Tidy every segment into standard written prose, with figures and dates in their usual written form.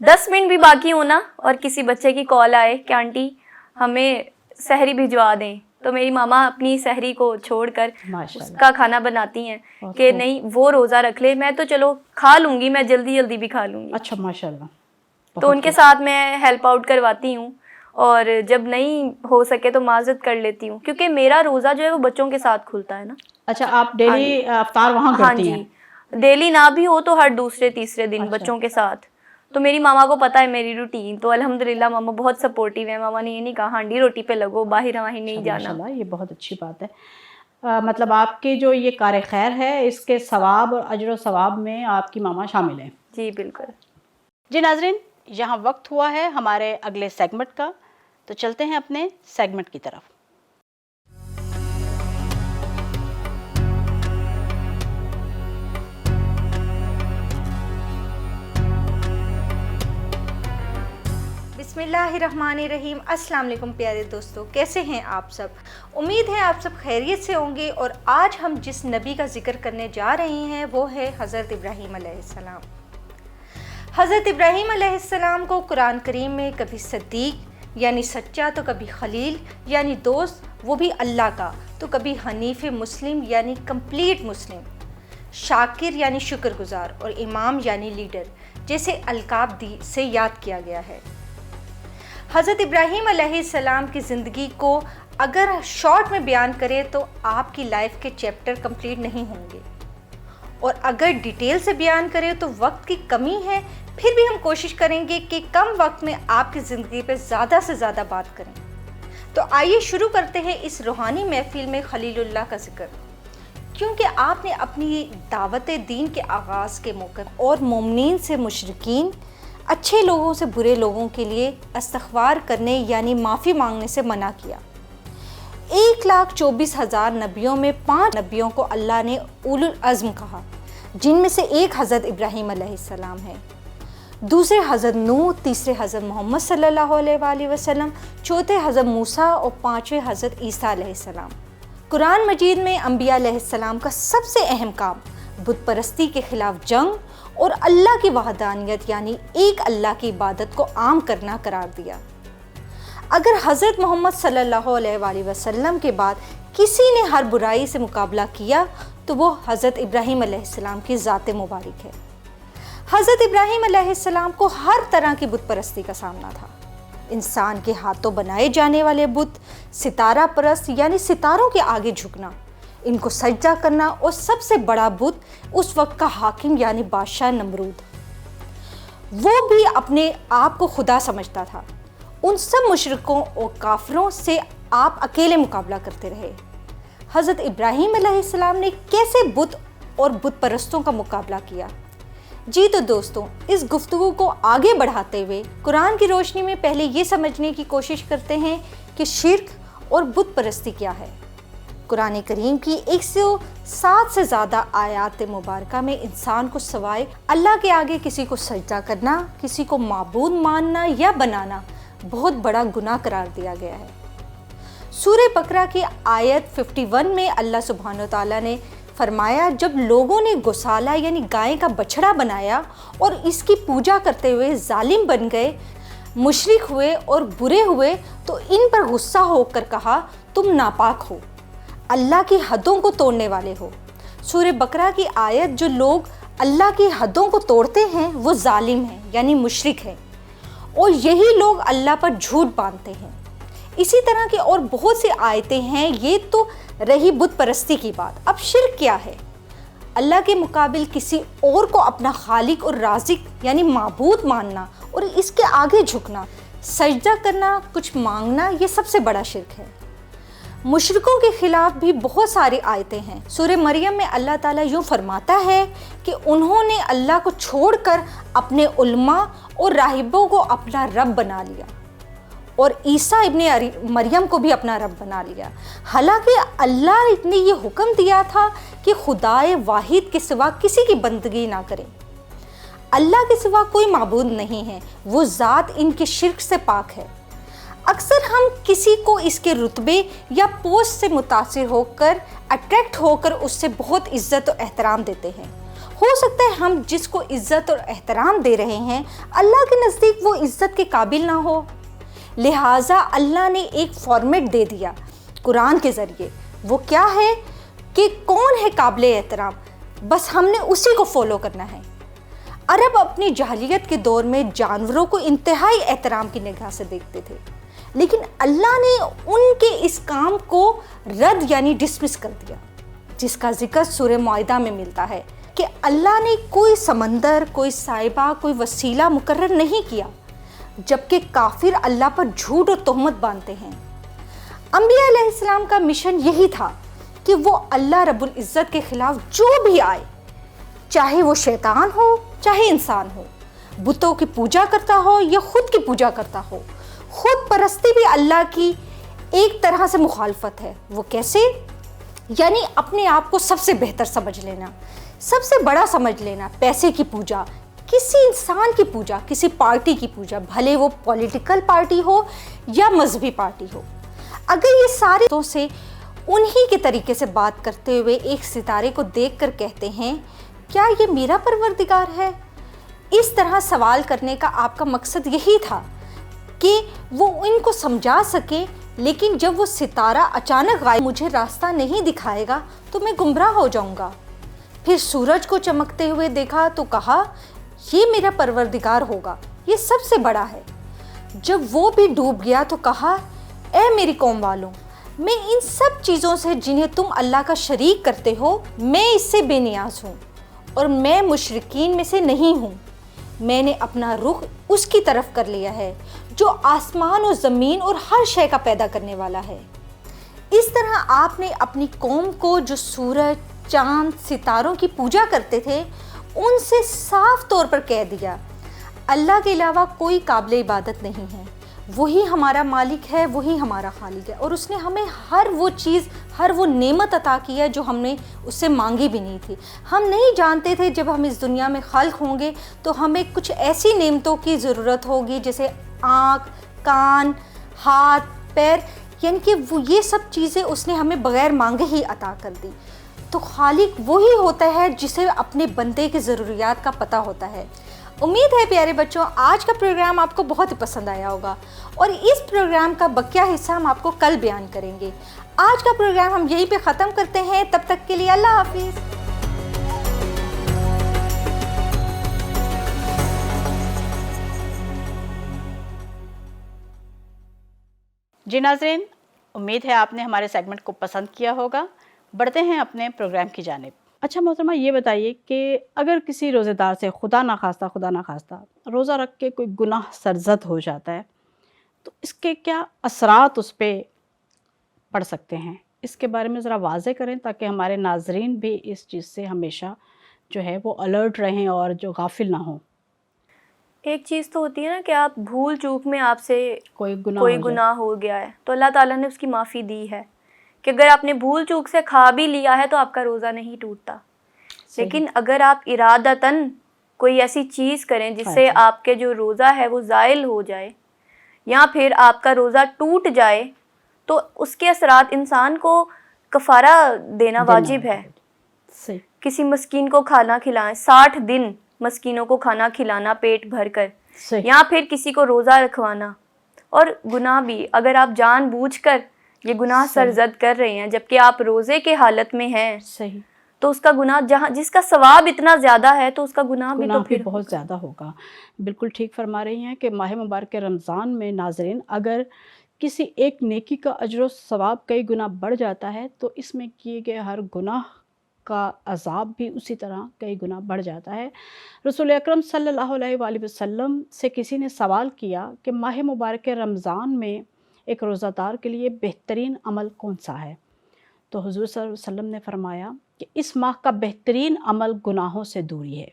10 minute بھی باقی ہونا اور کسی بچے کی کال آئے کہ آنٹی ہمیں سحری بھجوا دیں، تو میری ماما اپنی سحری کو چھوڑ کر ماشاء اس اللہ، کا کھانا بناتی ہیں بہت کہ خوب۔ نہیں وہ روزہ رکھ لے، میں تو چلو کھا لوں گی، میں جلدی جلدی بھی کھا لوں گی۔ اچھا ماشاء اللہ، تو بہت ان کے خوب۔ ساتھ میں ہیلپ آؤٹ کرواتی ہوں، اور جب نہیں ہو سکے تو معذرت کر لیتی ہوں، کیونکہ میرا روزہ جو ہے وہ بچوں کے ساتھ کھلتا ہے نا۔ اچھا آپ ڈیلی افطار وہاں ہاں کرتی ہیں؟ جی، ڈیلی نہ بھی ہو تو ہر دوسرے تیسرے دن اچھا۔ بچوں کے ساتھ۔ تو میری ماما کو پتہ ہے میری روٹین، تو الحمدللہ ماما بہت سپورٹیو ہے، ماما نے یہ نہیں کہا ہانڈی روٹی پہ لگو، باہر واہر نہیں ماشاء جانا۔ اللہ، یہ بہت اچھی بات ہے۔ مطلب آپ کی جو یہ کار خیر ہے اس کے ثواب اور اجر و ثواب میں آپ کی ماما شامل ہیں۔ جی بالکل۔ جی ناظرین، یہاں وقت ہوا ہے ہمارے اگلے سیگمنٹ کا، تو چلتے ہیں اپنے سیگمنٹ کی طرف۔ بسم اللہ الرحمن الرحیم۔ السلام علیکم پیارے دوستو، کیسے ہیں آپ سب؟ امید ہے آپ سب خیریت سے ہوں گے۔ اور آج ہم جس نبی کا ذکر کرنے جا رہے ہیں وہ ہے حضرت ابراہیم علیہ السلام۔ حضرت ابراہیم علیہ السلام کو قرآن کریم میں کبھی صدیق یعنی سچا، تو کبھی خلیل یعنی دوست وہ بھی اللہ کا، تو کبھی حنیف مسلم یعنی کمپلیٹ مسلم، شاکر یعنی شکر گزار، اور امام یعنی لیڈر جیسے القاب سے یاد کیا گیا ہے۔ حضرت ابراہیم علیہ السلام کی زندگی کو اگر شارٹ میں بیان کرے تو آپ کی لائف کے چیپٹر کمپلیٹ نہیں ہوں گے، اور اگر ڈیٹیل سے بیان کرے تو وقت کی کمی ہے، پھر بھی ہم کوشش کریں گے کہ کم وقت میں آپ کی زندگی پہ زیادہ سے زیادہ بات کریں۔ تو آئیے شروع کرتے ہیں اس روحانی محفل میں خلیل اللہ کا ذکر، کیونکہ آپ نے اپنی دعوت دین کے آغاز کے موقع اور مومنین سے مشرکین، اچھے لوگوں سے برے لوگوں کے لیے استغفار کرنے یعنی معافی مانگنے سے منع کیا۔ 1,24,000 نبیوں میں 5 نبیوں کو اللہ نے اولو العزم کہا، جن میں سے ایک حضرت ابراہیم علیہ السلام ہے، دوسرے حضرت نوح، تیسرے حضرت محمد صلی اللہ علیہ وآلہ وسلم، چوتھے حضرت موسیٰ اور پانچویں حضرت عیسیٰ علیہ السلام۔ قرآن مجید میں انبیاء علیہ السلام کا سب سے اہم کام بت پرستی کے خلاف جنگ اور اللہ کی وحدانیت یعنی ایک اللہ کی عبادت کو عام کرنا قرار دیا۔ اگر حضرت محمد صلی اللہ علیہ وآلہ وسلم کے بعد کسی نے ہر برائی سے مقابلہ کیا تو وہ حضرت ابراہیم علیہ السلام کی ذات مبارک ہے۔ حضرت ابراہیم علیہ السلام کو ہر طرح کی بت پرستی کا سامنا تھا۔ انسان کے ہاتھوں بنائے جانے والے بت، ستارہ پرست یعنی ستاروں کے آگے جھکنا، ان کو سجدہ کرنا، اور سب سے بڑا بت اس وقت کا حاکم یعنی بادشاہ نمرود، وہ بھی اپنے آپ کو خدا سمجھتا تھا۔ ان سب مشرکوں اور کافروں سے آپ اکیلے مقابلہ کرتے رہے۔ حضرت ابراہیم علیہ السلام نے کیسے بت اور بت پرستوں کا مقابلہ کیا؟ جی تو دوستوں، اس گفتگو کو آگے بڑھاتے ہوئے قرآن کی روشنی میں پہلے یہ سمجھنے کی کوشش کرتے ہیں کہ شرک اور بت پرستی کیا ہے۔ قرآن کریم کی 107 سے زیادہ آیات مبارکہ میں انسان کو سوائے اللہ کے آگے کسی کو سجدہ کرنا، کسی کو معبود ماننا یا بنانا بہت بڑا گناہ قرار دیا گیا ہے۔ سورہ بقرہ کی آیت 51 میں اللہ سبحانہ وتعالیٰ نے فرمایا، جب لوگوں نے گوسالہ یعنی گائے کا بچڑا بنایا اور اس کی پوجا کرتے ہوئے ظالم بن گئے، مشرک ہوئے اور برے ہوئے، تو ان پر غصہ ہو کر کہا تم ناپاک ہو، اللہ کی حدوں کو توڑنے والے ہو۔ سورہ بقرہ کی آیت، جو لوگ اللہ کی حدوں کو توڑتے ہیں وہ ظالم ہیں یعنی مشرک ہیں، اور یہی لوگ اللہ پر جھوٹ باندھتے ہیں۔ اسی طرح کی اور بہت سی آیتیں ہیں۔ یہ تو رہی بت پرستی کی بات۔ اب شرک کیا ہے؟ اللہ کے مقابل کسی اور کو اپنا خالق اور رازق یعنی معبود ماننا اور اس کے آگے جھکنا، سجدہ کرنا، کچھ مانگنا، یہ سب سے بڑا شرک ہے۔ مشرکوں کے خلاف بھی بہت ساری آیتیں ہیں۔ سورہ مریم میں اللہ تعالیٰ یوں فرماتا ہے کہ انہوں نے اللہ کو چھوڑ کر اپنے علماء اور راہبوں کو اپنا رب بنا لیا، اور عیسیٰ ابن مریم کو بھی اپنا رب بنا لیا، حالانکہ اللہ نے یہ حکم دیا تھا کہ خدائے واحد کے سوا کسی کی بندگی نہ کریں۔ اللہ کے سوا کوئی معبود نہیں ہے، وہ ذات ان کے شرک سے پاک ہے۔ اکثر ہم کسی کو اس کے رتبے یا پوسٹ سے متاثر ہو کر، اٹریکٹ ہو کر اس سے بہت عزت و احترام دیتے ہیں۔ ہو سکتا ہے ہم جس کو عزت اور احترام دے رہے ہیں اللہ کے نزدیک وہ عزت کے قابل نہ ہو، لہٰذا اللہ نے ایک فارمیٹ دے دیا قرآن کے ذریعے۔ وہ کیا ہے کہ کون ہے قابل احترام، بس ہم نے اسی کو فالو کرنا ہے۔ عرب اپنی جاہلیت کے دور میں جانوروں کو انتہائی احترام کی نگاہ سے دیکھتے تھے، لیکن اللہ نے ان کے اس کام کو رد یعنی ڈسمس کر دیا، جس کا ذکر سورہ مائدہ میں ملتا ہے کہ اللہ نے کوئی سمندر، کوئی سائبہ، کوئی وسیلہ مقرر نہیں کیا، جبکہ کافر اللہ پر جھوٹ اور تہمت باندھتے ہیں۔ انبیاء علیہ السلام کا مشن یہی تھا کہ وہ اللہ رب العزت کے خلاف جو بھی آئے، چاہے وہ شیطان ہو چاہے انسان ہو، بتوں کی پوجا کرتا ہو یا خود کی پوجا کرتا ہو، خود پرستی بھی اللہ کی ایک طرح سے مخالفت ہے۔ وہ کیسے؟ یعنی اپنے آپ کو سب سے بہتر سمجھ لینا، سب سے بڑا سمجھ لینا، پیسے کی پوجا، کسی انسان کی پوجا، کسی پارٹی کی پوجا، بھلے وہ پولیٹیکل پارٹی ہو یا مذہبی پارٹی ہو۔ اگر یہ سارے تو سے انہی کے طریقے سے بات کرتے ہوئے ایک ستارے کو دیکھ کر کہتے ہیں کیا یہ میرا پروردگار ہے؟ اس طرح سوال کرنے کا آپ کا مقصد یہی تھا کہ وہ ان کو سمجھا سکے، لیکن جب وہ ستارہ اچانک غائب مجھے راستہ نہیں دکھائے گا تو میں گمراہ ہو جاؤں گا۔ پھر سورج کو چمکتے ہوئے دیکھا تو کہا یہ میرا پروردگار ہوگا، یہ سب سے بڑا ہے۔ جب وہ بھی ڈوب گیا تو کہا اے میری قوم والوں، میں ان سب چیزوں سے جنہیں تم اللہ کا شریک کرتے ہو میں اس سے بے نیاز ہوں، اور میں مشرکین میں سے نہیں ہوں۔ میں نے اپنا رخ اس کی طرف کر لیا ہے جو آسمان اور زمین اور ہر شے کا پیدا کرنے والا ہے۔ اس طرح آپ نے اپنی قوم کو جو سورج، چاند، ستاروں کی پوجا کرتے تھے ان سے صاف طور پر کہہ دیا اللہ کے علاوہ کوئی قابل عبادت نہیں ہے، وہی ہمارا مالک ہے، وہی ہمارا خالق ہے، اور اس نے ہمیں ہر وہ چیز، ہر وہ نعمت عطا کی ہے جو ہم نے اس سے مانگی بھی نہیں تھی۔ ہم نہیں جانتے تھے جب ہم اس دنیا میں خلق ہوں گے تو ہمیں کچھ ایسی نعمتوں کی ضرورت ہوگی جیسے آنکھ، کان، ہاتھ، پیر، یعنی کہ وہ یہ سب چیزیں اس نے ہمیں بغیر مانگے ہی عطا کر دی۔ تو خالق وہی ہوتا ہے جسے اپنے بندے کی ضروریات کا پتہ ہوتا ہے۔ امید ہے پیارے بچوں آج کا پروگرام آپ کو بہت ہی پسند آیا ہوگا، اور اس پروگرام کا بقیہ حصہ ہم آپ کو کل بیان کریں گے۔ آج کا پروگرام ہم یہیں پہ ختم کرتے ہیں، تب تک کے لیے اللہ حافظ۔ جی ناظرین، امید ہے آپ نے ہمارے سیگمنٹ کو پسند کیا ہوگا۔ بڑھتے ہیں اپنے پروگرام کی جانب۔ اچھا محترمہ، یہ بتائیے کہ اگر کسی روزے دار سے خدا نخواستہ روزہ رکھ کے کوئی گناہ سرزد ہو جاتا ہے تو اس کے کیا اثرات اس پہ پڑ سکتے ہیں، اس کے بارے میں ذرا واضح کریں تاکہ ہمارے ناظرین بھی اس چیز سے ہمیشہ جو ہے وہ الرٹ رہیں اور جو غافل نہ ہوں۔ ایک چیز تو ہوتی ہے نا کہ آپ بھول چوک میں آپ سے کوئی گناہ ہو گیا ہے تو اللہ تعالیٰ نے اس کی معافی دی ہے کہ اگر آپ نے بھول چوک سے کھا بھی لیا ہے تو آپ کا روزہ نہیں ٹوٹتا، لیکن اگر آپ ارادتاً کوئی ایسی چیز کریں جس سے آپ کے جو روزہ ہے وہ زائل ہو جائے یا پھر آپ کا روزہ ٹوٹ جائے تو اس کے اثرات انسان کو کفارہ دینا واجب ہے۔ کسی مسکین کو کھانا کھلائیں، 60 دن مسکینوں کو کھانا کھلانا پیٹ بھر کر، یا پھر کسی کو روزہ رکھوانا۔ اور گناہ بھی اگر آپ جان بوجھ کر یہ گناہ سرزد کر رہے ہیں جبکہ آپ روزے کے حالت میں ہیں تو اس کا گناہ جس کا ثواب اتنا زیادہ ہے تو اس کا گناہ بھی تو پھر بہت زیادہ ہوگا۔ بالکل ٹھیک فرما رہی ہیں کہ ماہ مبارک رمضان میں ناظرین اگر کسی ایک نیکی کا اجر و ثواب کئی گنا بڑھ جاتا ہے تو اس میں کیے گئے ہر گناہ کا عذاب بھی اسی طرح کئی گنا بڑھ جاتا ہے۔ رسول اکرم صلی اللہ علیہ وآلہ وسلم سے کسی نے سوال کیا کہ ماہ مبارک رمضان میں ایک روزہ دار کے لیے بہترین عمل کون سا ہے؟ تو حضور صلی اللہ علیہ وسلم نے فرمایا کہ اس ماہ کا بہترین عمل گناہوں سے دوری ہے۔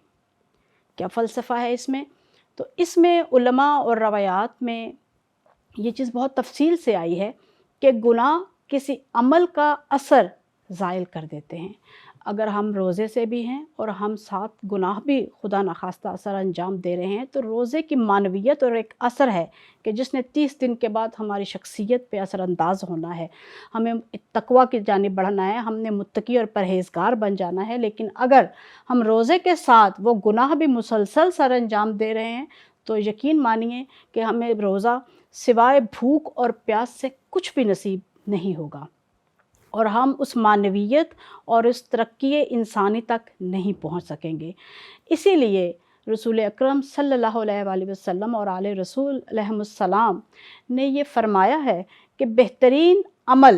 کیا فلسفہ ہے اس میں؟ تو اس میں علماء اور روایات میں یہ چیز بہت تفصیل سے آئی ہے کہ گناہ کسی عمل کا اثر زائل کر دیتے ہیں۔ اگر ہم روزے سے بھی ہیں اور ہم ساتھ گناہ بھی خدا نخواستہ اثر انجام دے رہے ہیں، تو روزے کی معنویت اور ایک اثر ہے کہ جس نے 30 دن کے بعد ہماری شخصیت پہ اثر انداز ہونا ہے، ہمیں تقویٰ کی جانب بڑھنا ہے، ہم نے متقی اور پرہیزگار بن جانا ہے۔ لیکن اگر ہم روزے کے ساتھ وہ گناہ بھی مسلسل سر انجام دے رہے ہیں تو یقین مانیے کہ ہمیں روزہ سوائے بھوک اور پیاس سے کچھ بھی نصیب نہیں ہوگا، اور ہم اس معنویت اور اس ترقی انسانی تک نہیں پہنچ سکیں گے۔ اسی لیے رسول اکرم صلی اللہ علیہ وآلہ وسلم اور آل رسول علیہ السلام نے یہ فرمایا ہے کہ بہترین عمل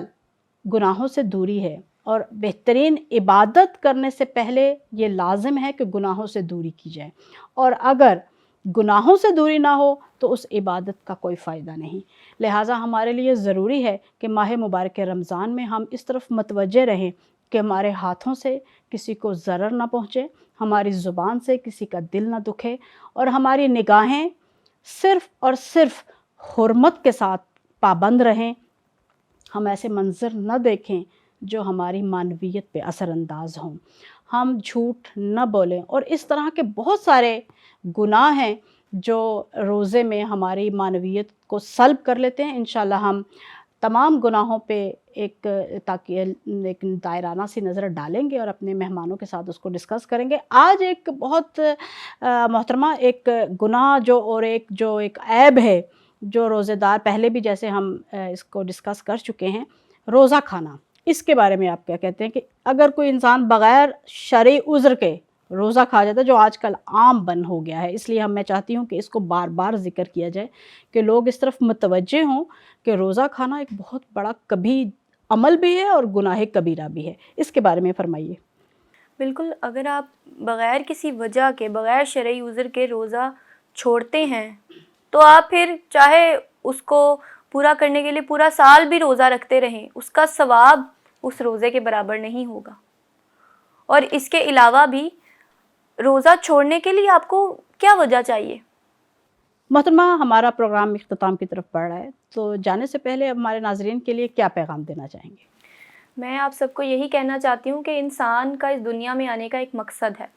گناہوں سے دوری ہے، اور بہترین عبادت کرنے سے پہلے یہ لازم ہے کہ گناہوں سے دوری کی جائے، اور اگر گناہوں سے دوری نہ ہو تو اس عبادت کا کوئی فائدہ نہیں۔ لہٰذا ہمارے لیے ضروری ہے کہ ماہ مبارک رمضان میں ہم اس طرف متوجہ رہیں کہ ہمارے ہاتھوں سے کسی کو ضرر نہ پہنچے، ہماری زبان سے کسی کا دل نہ دکھے، اور ہماری نگاہیں صرف اور صرف حرمت کے ساتھ پابند رہیں، ہم ایسے منظر نہ دیکھیں جو ہماری معنویت پہ اثر انداز ہوں، ہم جھوٹ نہ بولیں، اور اس طرح کے بہت سارے گناہ ہیں جو روزے میں ہماری معنویت کو سلب کر لیتے ہیں۔ انشاءاللہ ہم تمام گناہوں پہ ایک دائرانہ سی نظر ڈالیں گے اور اپنے مہمانوں کے ساتھ اس کو ڈسکس کریں گے۔ آج ایک بہت محترمہ ایک گناہ جو ایک عیب ہے جو روزے دار، پہلے بھی جیسے ہم اس کو ڈسکس کر چکے ہیں، روزہ کھانا، اس کے بارے میں آپ کیا کہتے ہیں کہ اگر کوئی انسان بغیر شرعی عذر کے روزہ کھا جاتا ہے، جو آج کل عام بن ہو گیا ہے، اس لیے میں چاہتی ہوں کہ اس کو بار بار ذکر کیا جائے کہ لوگ اس طرف متوجہ ہوں کہ روزہ کھانا ایک بہت بڑا کبھی عمل بھی ہے اور گناہ کبیرہ بھی ہے۔ اس کے بارے میں فرمائیے۔ بالکل، اگر آپ بغیر کسی وجہ کے، بغیر شرعی عذر کے روزہ چھوڑتے ہیں تو آپ پھر چاہے اس کو پورا کرنے کے لیے پورا سال بھی روزہ رکھتے رہیں، اس کا ثواب اس روزے کے برابر نہیں ہوگا۔ اور اس کے علاوہ بھی روزہ چھوڑنے کے لیے آپ کو کیا وجہ چاہیے؟ محترمہ، ہمارا پروگرام اختتام کی طرف بڑھ رہا ہے، تو جانے سے پہلے ہمارے ناظرین کے لیے کیا پیغام دینا چاہیں گے؟ میں آپ سب کو یہی کہنا چاہتی ہوں کہ انسان کا اس دنیا میں آنے کا ایک مقصد ہے،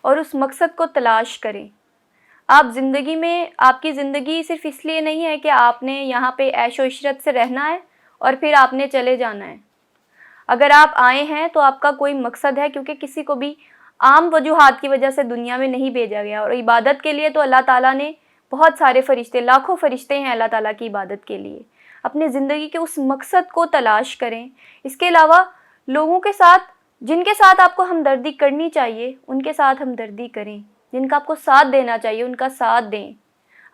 اور اس مقصد کو تلاش کریں۔ آپ زندگی میں، آپ کی زندگی صرف اس لیے نہیں ہے کہ آپ نے یہاں پہ عیش و عشرت سے رہنا ہے اور پھر آپ نے چلے جانا ہے۔ اگر آپ آئے ہیں تو آپ کا کوئی مقصد ہے، کیونکہ کسی کو بھی عام وجوہات کی وجہ سے دنیا میں نہیں بھیجا گیا، اور عبادت کے لیے تو اللہ تعالیٰ نے بہت سارے فرشتے، لاکھوں فرشتے ہیں اللہ تعالیٰ کی عبادت کے لیے۔ اپنے زندگی کے اس مقصد کو تلاش کریں۔ اس کے علاوہ لوگوں کے ساتھ، جن کے ساتھ آپ کو ہمدردی کرنی چاہیے ان کے ساتھ ہمدردی کریں، جن کا آپ کو ساتھ دینا چاہیے ان کا ساتھ دیں۔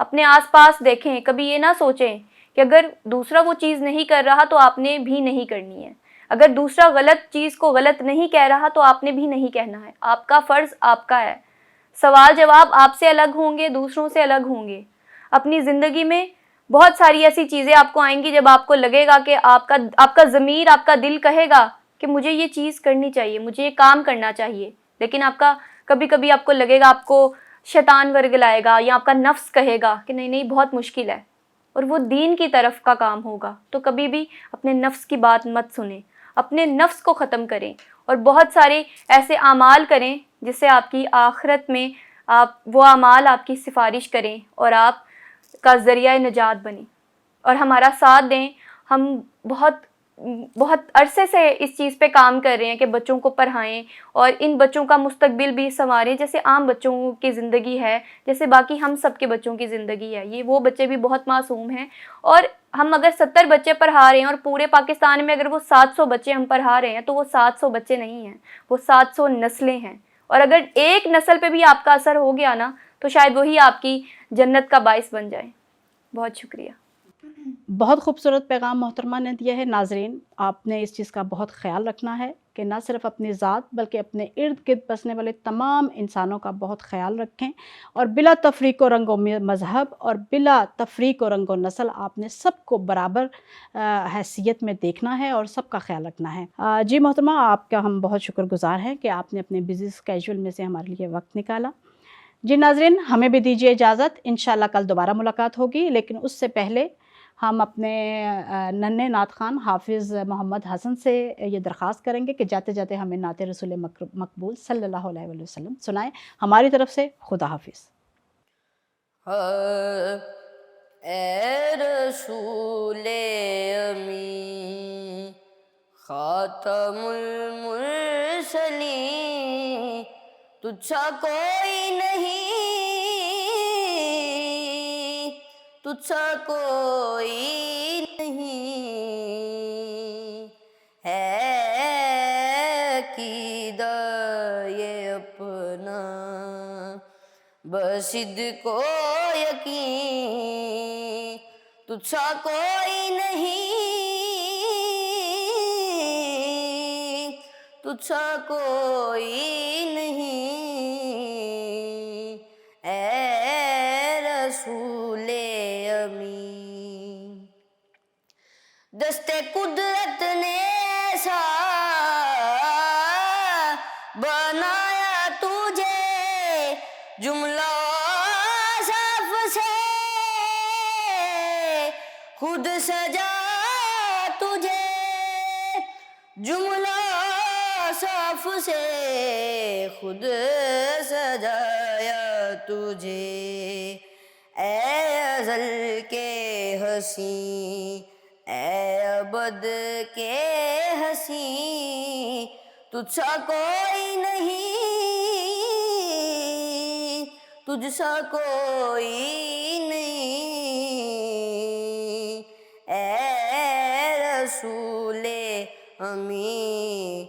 اپنے آس پاس دیکھیں، کبھی یہ نہ سوچیں کہ اگر دوسرا وہ چیز نہیں کر رہا تو آپ نے بھی نہیں کرنی ہے، اگر دوسرا غلط چیز کو غلط نہیں کہہ رہا تو آپ نے بھی نہیں کہنا ہے۔ آپ کا فرض آپ کا ہے، سوال جواب آپ سے الگ ہوں گے، دوسروں سے الگ ہوں گے۔ اپنی زندگی میں بہت ساری ایسی چیزیں آپ کو آئیں گی جب آپ کو لگے گا کہ آپ کا ضمیر، آپ کا دل کہے گا کہ مجھے یہ چیز کرنی چاہیے، مجھے یہ کام کرنا چاہیے، لیکن کبھی کبھی آپ کو لگے گا، آپ کو شیطان ورگلائے گا یا آپ کا نفس کہے گا کہ نہیں بہت مشکل ہے، اور وہ دین کی طرف کا کام ہوگا۔ تو کبھی بھی اپنے نفس کی بات مت سنیں، اپنے نفس کو ختم کریں، اور بہت سارے ایسے اعمال کریں جس سے آپ کی آخرت میں وہ اعمال آپ کی سفارش کریں اور آپ کا ذریعہ نجات بنیں، اور ہمارا ساتھ دیں۔ ہم بہت عرصے سے اس چیز پہ کام کر رہے ہیں کہ بچوں کو پڑھائیں اور ان بچوں کا مستقبل بھی سنواریں، جیسے عام بچوں کی زندگی ہے، جیسے باقی ہم سب کے بچوں کی زندگی ہے۔ وہ بچے بھی بہت معصوم ہیں، اور ہم اگر 70 بچے پڑھا رہے ہیں اور پورے پاکستان میں اگر وہ 700 بچے ہم پڑھا رہے ہیں تو وہ 700 بچے نہیں ہیں، وہ 700 نسلیں ہیں، اور اگر ایک نسل پہ بھی آپ کا اثر ہو گیا نا تو شاید وہی آپ کی جنت کا باعث بن جائے۔ بہت شکریہ۔ بہت خوبصورت پیغام محترمہ نے دیا ہے۔ ناظرین، آپ نے اس چیز کا بہت خیال رکھنا ہے کہ نہ صرف اپنی ذات بلکہ اپنے ارد گرد بسنے والے تمام انسانوں کا بہت خیال رکھیں، اور بلا تفریق و رنگ و مذہب اور بلا تفریق و رنگ و نسل آپ نے سب کو برابر حیثیت میں دیکھنا ہے اور سب کا خیال رکھنا ہے۔ جی محترمہ، آپ کا ہم بہت شکر گزار ہیں کہ آپ نے اپنے بزی اسکیجول میں سے ہمارے لیے وقت نکالا۔ جی ناظرین، ہمیں بھی دیجیے اجازت، انشاءاللہ کل دوبارہ ملاقات ہوگی، لیکن اس سے پہلے ہم اپنے ننھے نعت خوان حافظ محمد حسن سے یہ درخواست کریں گے کہ جاتے جاتے ہمیں نعت رسول مقبول صلی اللہ علیہ وآلہ وسلم سنائیں. ہماری طرف سے خدا حافظ. اے رسول امین خاتم المرسلین تجھ سا کوئی نہیں، تجھ سا کوئی نہیں ہے عقیدہ یہ اپنا بصدق و یقین تجھ سا کوئی نہیں، تجھ سا کوئی نہیں اے رسول امین. دست قدرت نے ایسا بنایا تجھے جملہ صف سے خود سجایا تجھے، جملہ صف سے خود سجایا تجھے. اے ازل کے حسین، اے ابد کے حسین تجھ سا کوئی نہیں، تجھ سا کوئی نہیں اے رسول امین.